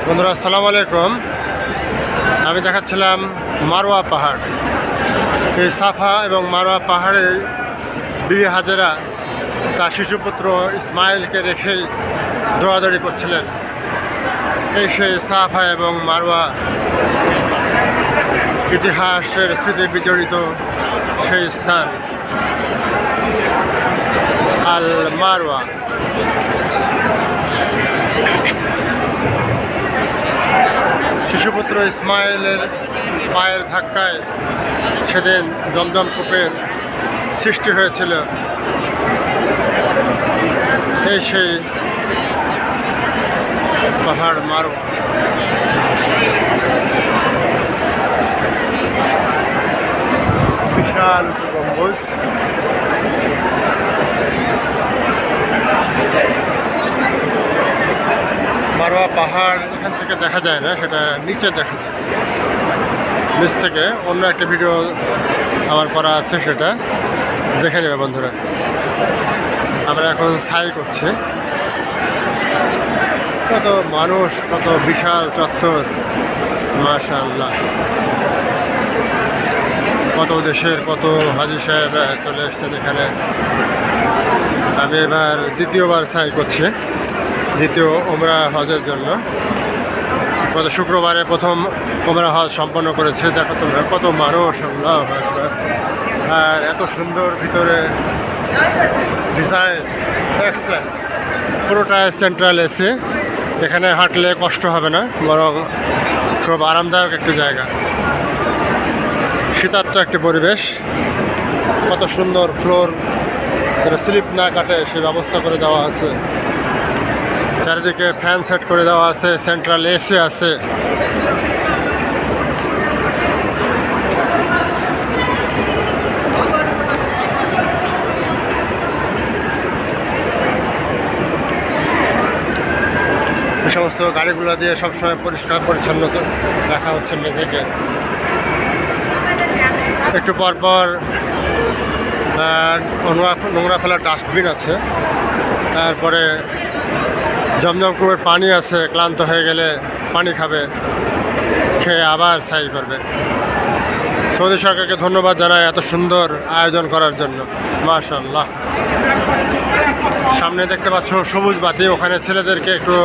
বন্ধুরা আসসালামু আলাইকুম। আমি দেখাচ্ছিলাম মারওয়া পাহাড়। এই সাফা এবং মারওয়া পাহাড়ে বিবি হাজেরা তার শিশুপুত্র ইসমাইলকে রেখেই দৌড়াদৌড়ি করছিলেন। এই সেই সাফা এবং মারওয়া, ইতিহাসের স্মৃতি বিজড়িত সেই স্থান আল মারওয়া। শিশুপুত্র ইসমাইলের পায়ের ধাক্কায় সেদিন জমজম কূপের সৃষ্টি হয়েছিল। এই সেই পাহাড় মারওয়া। বিশাল উঁচু গম্বুজ। মারওয়া পাহাড় এখান থেকে দেখা যায় না, সেটা নিচে দেখা যায়। নিচ থেকে অন্য একটা ভিডিও আমার করা আছে, সেটা দেখে নেবে বন্ধুরা। আমরা এখন সাই করছি। কত মানুষ, কত বিশাল চত্বর, মাশাআল্লাহ। কত দেশের কত হাজী সাহেবরা চলে এসছেন এখানে। আমি এবার দ্বিতীয়বার সাই করছি, দ্বিতীয় ওমরা হজের জন্য। গত শুক্রবারে প্রথম ওমরা হজ সম্পন্ন করেছে। দেখো তোমরা কত মানুষ, আল্লাহু আকবার। আর এত সুন্দর ভিতরে ডিজাইন, এক্সেলেন্ট। পুরোটা সেন্ট্রাল এসি, এখানে হাঁটলে কষ্ট হবে না, বরং খুব আরামদায়ক একটি জায়গা, শীতার্ত একটি পরিবেশ। কত সুন্দর ফ্লোর, স্লিপ না কাটে সেই ব্যবস্থা করে দেওয়া আছে। চারিদিকে ফ্যান সেট করে দেওয়া আছে, সেন্ট্রাল এসি আছে। এই সমস্ত গাড়িগুলো দিয়ে সবসময় পরিষ্কার পরিচ্ছন্ন রাখা হচ্ছে মেঝেকে। একটু পরপর নোংরা ফেলার ডাস্টবিন আছে। তারপরে জমজম কূপের পানি আছে, ক্লান্ত হয়ে গেলে পানি খাবে, খেয়ে আবার সাই করবে। সৌদি সরকারকে ধন্যবাদ জানাই এত সুন্দর আয়োজন করার জন্য, মাশাআল্লাহ। সামনে দেখতে পাচ্ছ সবুজ বাতি, ওখানে ছেলেদেরকে একটু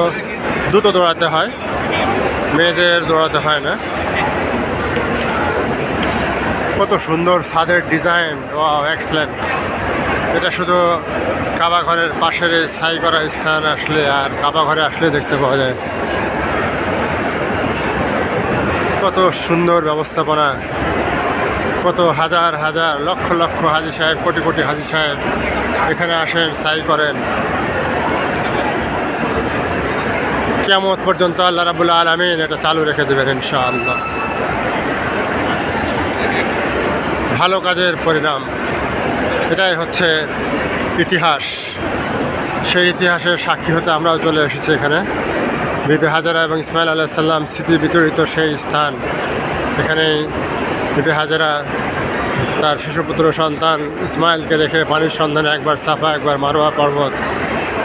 দ্রুত দৌড়াতে হয়, মেয়েদের দৌড়াতে হয় না। কত সুন্দর ছাদের ডিজাইন, ওয়াও, এক্সেলেন্ট। এটা শুধু কাবা ঘরের পাশের ছাই করা স্থান আসলে আর কাবা ঘরে আসলে দেখতে পাওয়া যায়। কত সুন্দর ব্যবস্থাপনা, কত হাজার হাজার লক্ষ লক্ষ হাজী সাহেব, কোটি কোটি হাজী সাহেব এখানে আসেন, ছাই করেন। কিয়ামত পর্যন্ত আল্লাহ রাব্বুল আলামিন এটা চালু রেখে দেবেন ইনশাআল্লাহ। ভালো কাজের পরিণাম, এটাই হচ্ছে ইতিহাস। সেই ইতিহাসের সাক্ষী হতে আমরাও চলে এসেছি এখানে। বিবি হাজেরা এবং ইসমাইল আলাইহিস সালাম স্মৃতি বিতরিত সেই স্থান। এখানেই বিবি হাজেরা তার শিশুপুত্র সন্তান ইসমাইলকে রেখে পানির সন্ধানে একবার সাফা একবার মারওয়া পর্বত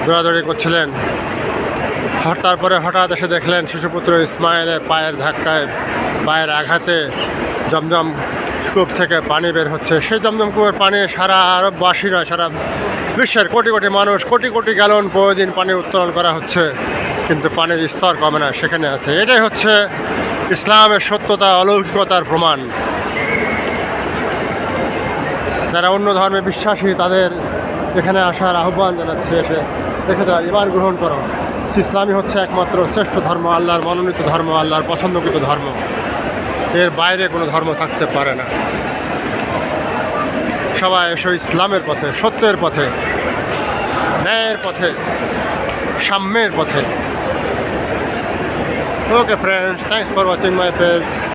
দৌড়াদৌড়ি করছিলেন। তারপরে হঠাৎ এসে দেখলেন শিশুপুত্র ইসমাইলের পায়ের ধাক্কায়, পায়ের আঘাতে জমজম কূপ থেকে পানি বের হচ্ছে। সেই জমজম কূপের পানি সারা আরববাসী নয়, সারা বিশ্বের কোটি কোটি মানুষ, কোটি কোটি গ্যালন প্রতিদিন পানি উত্তোলন করা হচ্ছে, কিন্তু পানির স্তর কমে না, সেখানে আছে। এটাই হচ্ছে ইসলামের সত্যতা, অলৌকিকতার প্রমাণ। যারা অন্য ধর্মে বিশ্বাসী তাদের এখানে আসার আহ্বান জানাচ্ছে, এসে দেখে যাও, ঈমান গ্রহণ করো। ইসলামই হচ্ছে একমাত্র শ্রেষ্ঠ ধর্ম, আল্লাহর মনোনীত ধর্ম, আল্লাহর পছন্দকৃত ধর্ম। এর বাইরে কোনো ধর্ম থাকতে পারে না। সবাই এসো ইসলামের পথে, সত্যের পথে, ন্যায়ের পথে, সাম্যের পথে। Okay friends, thanks for watching my page.